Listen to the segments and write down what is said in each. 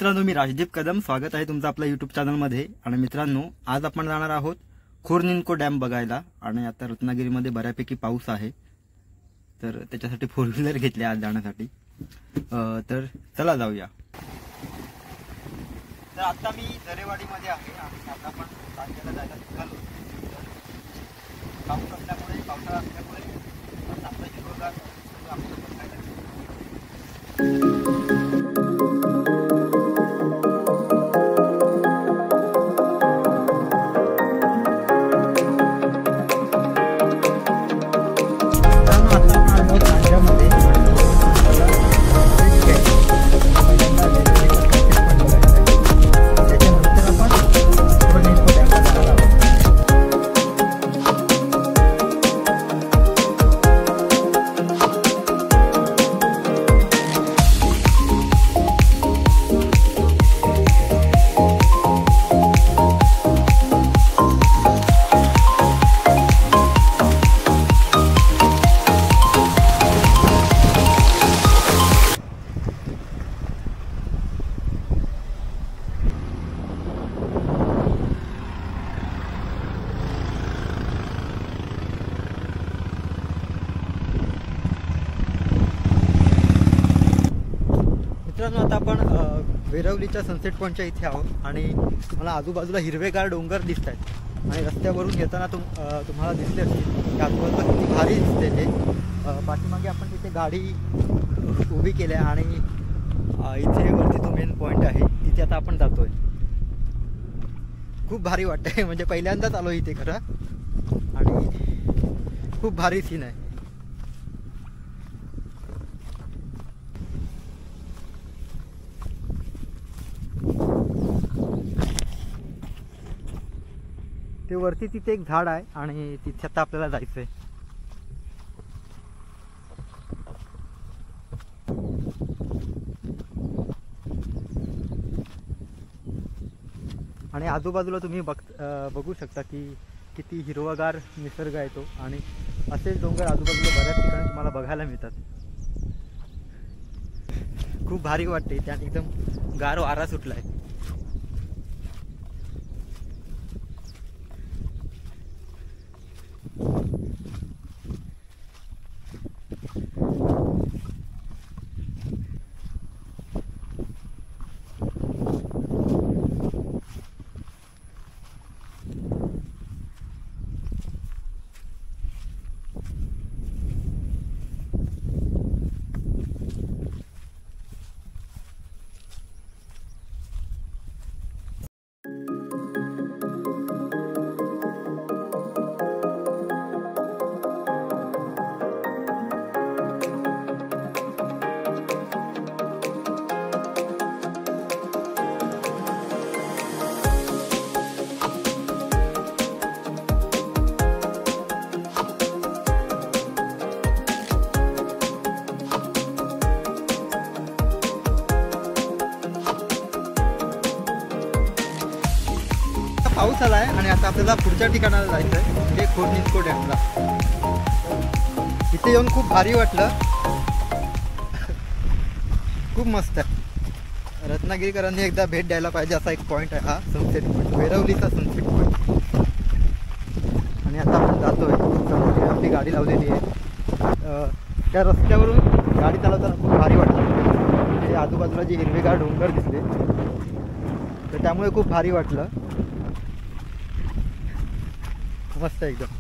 मित्रांनो, मी राजदीप कदम. स्वागत आहे तुमचं आपल्या यूट्यूब चॅनलमध्ये. आणि मित्रांनो, आज आपण जाणार आहोत खोरनिन्को डॅम बघायला. आणि आता रत्नागिरीमध्ये बऱ्यापैकी पाऊस आहे, तर त्याच्यासाठी 4 व्हीलर घेतली आज जाण्यासाठी. तर चला जाऊया. तर आता मी दरेवाडीमध्ये आहे आणि आता आपण तांड्याला जायला निघालो. पाऊस असल्यामुळे, पावसाळा असल्यामुळे आपला हिरवगार आपल्याला बघायला मित्रांनो, आता आपण वेरवलीच्या सनसेट पॉईंटच्या इथे आहोत आणि मला आजूबाजूला हिरवेगार डोंगर दिसत आहेत. आणि रस्त्यावरून येताना तुम्हाला दिसले असतील की आजूबाजूला किती भारी दिसते ते. पाठीमागे आपण तिथे गाडी उभी केली आहे आणि इथे वरती तो मेन पॉईंट आहे, तिथे आता आपण जातोय. खूप भारी वाटतंय, म्हणजे पहिल्यांदाच आलो इथे खरं, आणि खूप भारी सीन आहे. ते वरती तिथे एक झाड आहे आणि तिथे आता आपल्याला जायचंय. आणि आजूबाजूला तुम्ही बघू शकता की किती हिरवागार निसर्ग आहे तो. आणि असेच डोंगर आजूबाजूला बऱ्याच ठिकाणी तुम्हाला बघायला मिळतात. खूप भारी वाटते, त्यात एकदम गार वारा सुटलाय. पाऊस आलाय आणि आता आपल्याला पुढच्या ठिकाणाला जायचं आहे, म्हणजे खोरनिन्को डॅमला. इथे येऊन खूप भारी वाटलं, खूप मस्त आहे. रत्नागिरीकरांनी एकदा भेट द्यायला पाहिजे असा एक पॉईंट आहे हा सनसेट पॉईंट, वेरवलीचा सनसेट पॉईंट. आणि आता आपण जातोय. समोर आपली गाडी लावलेली आहे. त्या रस्त्यावरून गाडी चालवताना खूप भारी वाटलं. ते आजूबाजूला जे हिरवेगार डोंगर दिसले, तर त्यामुळे खूप भारी वाटलं. मस्त एकदम.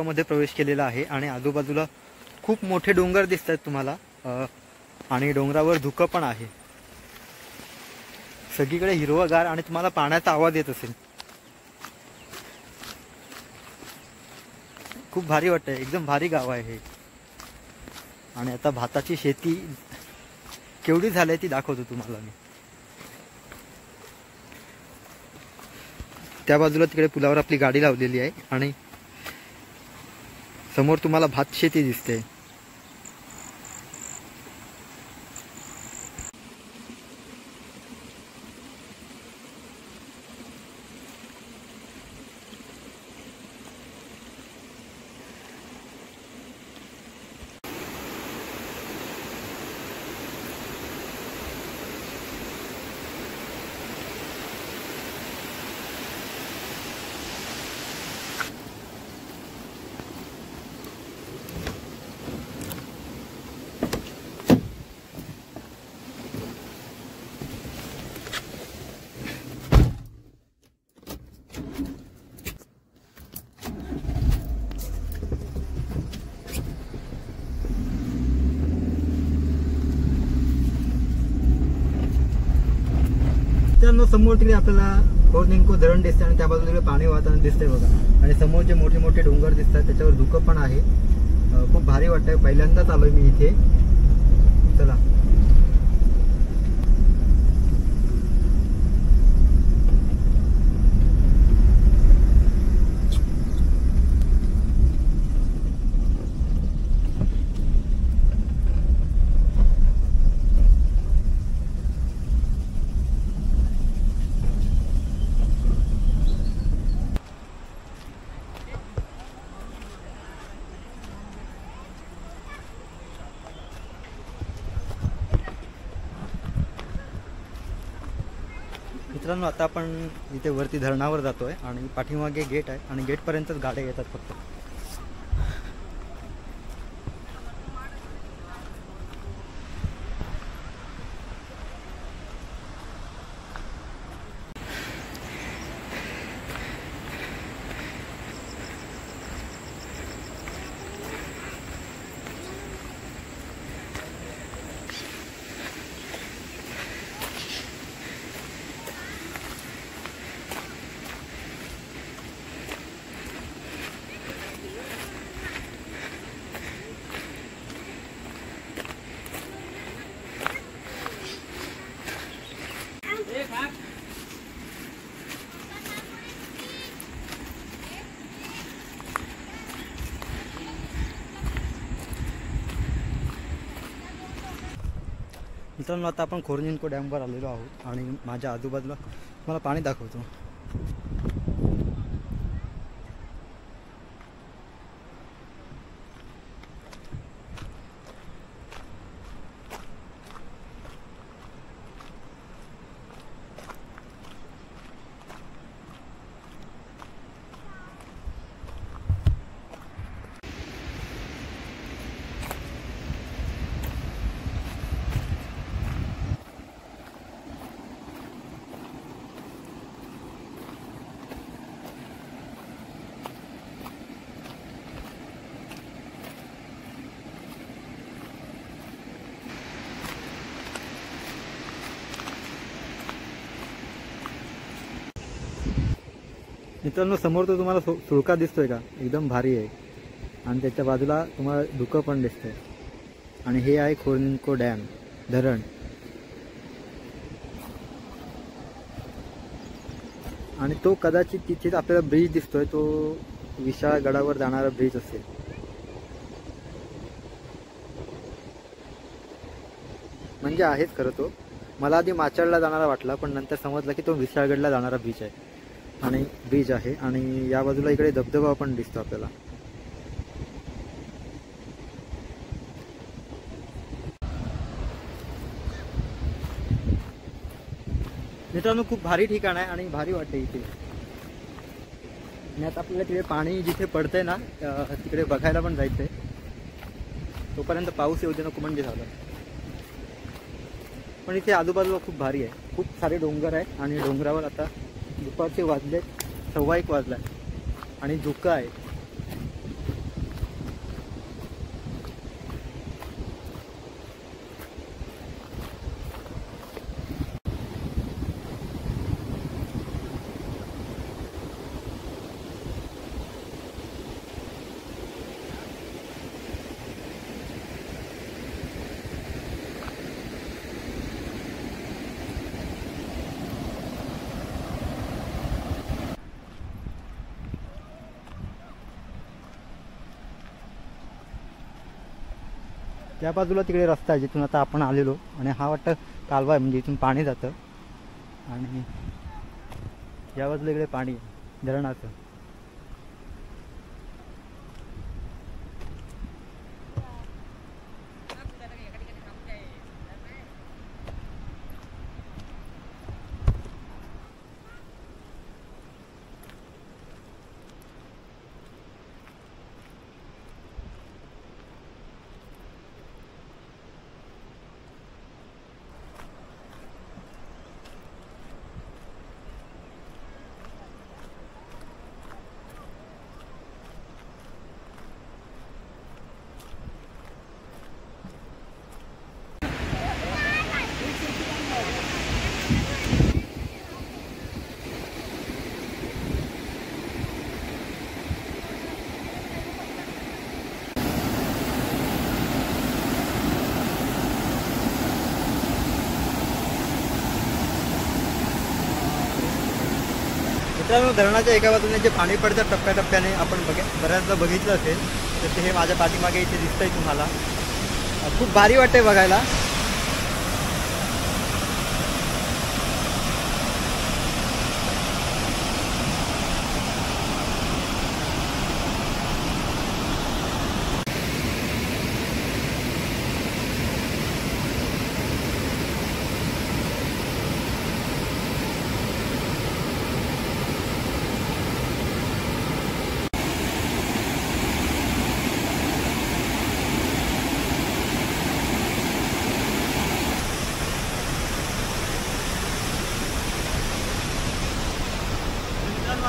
गावामध्ये प्रवेश केलेला आहे आणि आजूबाजूला खूप मोठे डोंगर दिसत आहेत तुम्हाला आणि डोंगरावर धुकं पण आहे. सगळीकडे हिरवंगार आणि तुम्हाला पाण्याचा आवाज येत असेल. खूप भारी वाटतंय. एकदम भारी गाव आहे हे. आणि आता भाताची शेती केवढी झाली ती दाखवतो तुम्हाला मी. त्या बाजूला तिकडे पुलावर आपली गाडी लावलेली आहे आणि समोर तुम्हाला भात शेती दिसते. मित्रांनो, समोर तिकडे आपल्याला खोरनिंको धरण दिसते आणि त्या बाजूला तिकडे पाणी वाहताना दिसतंय बघा. आणि समोर जे मोठे मोठे डोंगर दिसतात त्याच्यावर धुकं पण आहे. खूप भारी वाटतंय. पहिल्यांदाच आलोय मी इथे. चला. मित्रांनो, आता आपण इथे वरती धरणावर जातोय आणि पाठीमागे गेट आहे आणि गेटपर्यंतच गाड्या येतात फक्त. मित्रांनो, आता आपण खोरनिंको डॅमवर आलेलो आहोत आणि माझ्या आजूबाजूला तुम्हाला पाणी दाखवतो. मित्रांनो, समोर तो तुम्हाला सुळका दिसतोय का? एकदम भारी आहे. आणि त्याच्या बाजूला तुम्हाला धुकं पण दिसतंय. आणि हे आहे खोरनिंको डॅम धरण. आणि तो कदाचित तिथेच आपल्याला ब्रिज दिसतोय, तो विशाळगडावर जाणारा ब्रिज असेल. म्हणजे आहेच खरं तो. मला आधी माचाडला जाणारा वाटला, पण नंतर समजलं की तो विशाळगडला जाणारा ब्रिज आहे. आणि ब्रिज आहे आणि या बाजूला इकडे धबधबा पण दिसतो आपल्याला. मित्रांनो, खूप भारी ठिकाण आहे आणि भारी वाटते इथे. आणि आता आपल्याला तिकडे पाणी जिथे पडतंय ना तिकडे बघायला पण जायचंय. तोपर्यंत पाऊस येऊ दे नको म्हणजे झालं. पण इथे आजूबाजूला खूप भारी आहे. खूप सारे डोंगर आहेत आणि डोंगरावर आता दुपारचे वाजले 1:15 वाजला आणि धुकं आहे. त्या बाजूला तिकडे रस्ता आहे जिथून आता आपण आलेलो, आणि हा वाटतं कालवा आहे, म्हणजे इथून पाणी जातं आणि या बाजूला इकडे पाणी धरणाचं. मित्रांनो, धरणाच्या एका बाजूने जे पाणी पडतं टप्प्याटप्प्याने आपण बऱ्याचदा बघितलं असेल, तर ते हे माझ्या पाठीमागे इथे दिसतंय तुम्हाला. खूप भारी वाटते बघायला.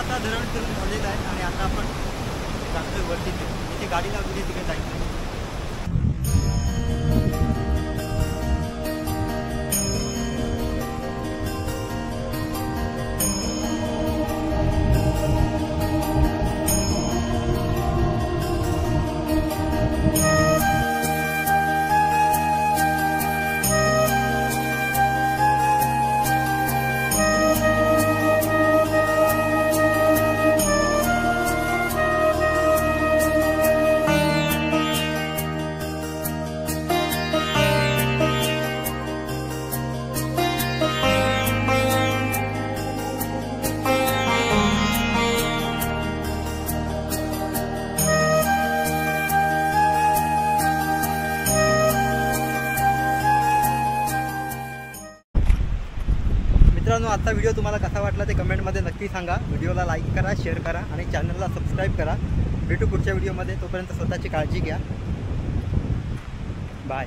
आता धरण फिरून झालेलं आहे आणि आता आपण जातोय वरती. इथे गाडी लावलेली तिकडे जायचं. मित्रांनो, आजचा व्हिडिओ तुम्हाला कसा वाटला ते कमेंटमध्ये नक्की सांगा. व्हिडिओला लाईक करा, शेअर करा आणि चॅनलला सबस्क्राईब करा. भेटू पुढच्या व्हिडिओमध्ये. तोपर्यंत स्वतःची काळजी घ्या. बाय.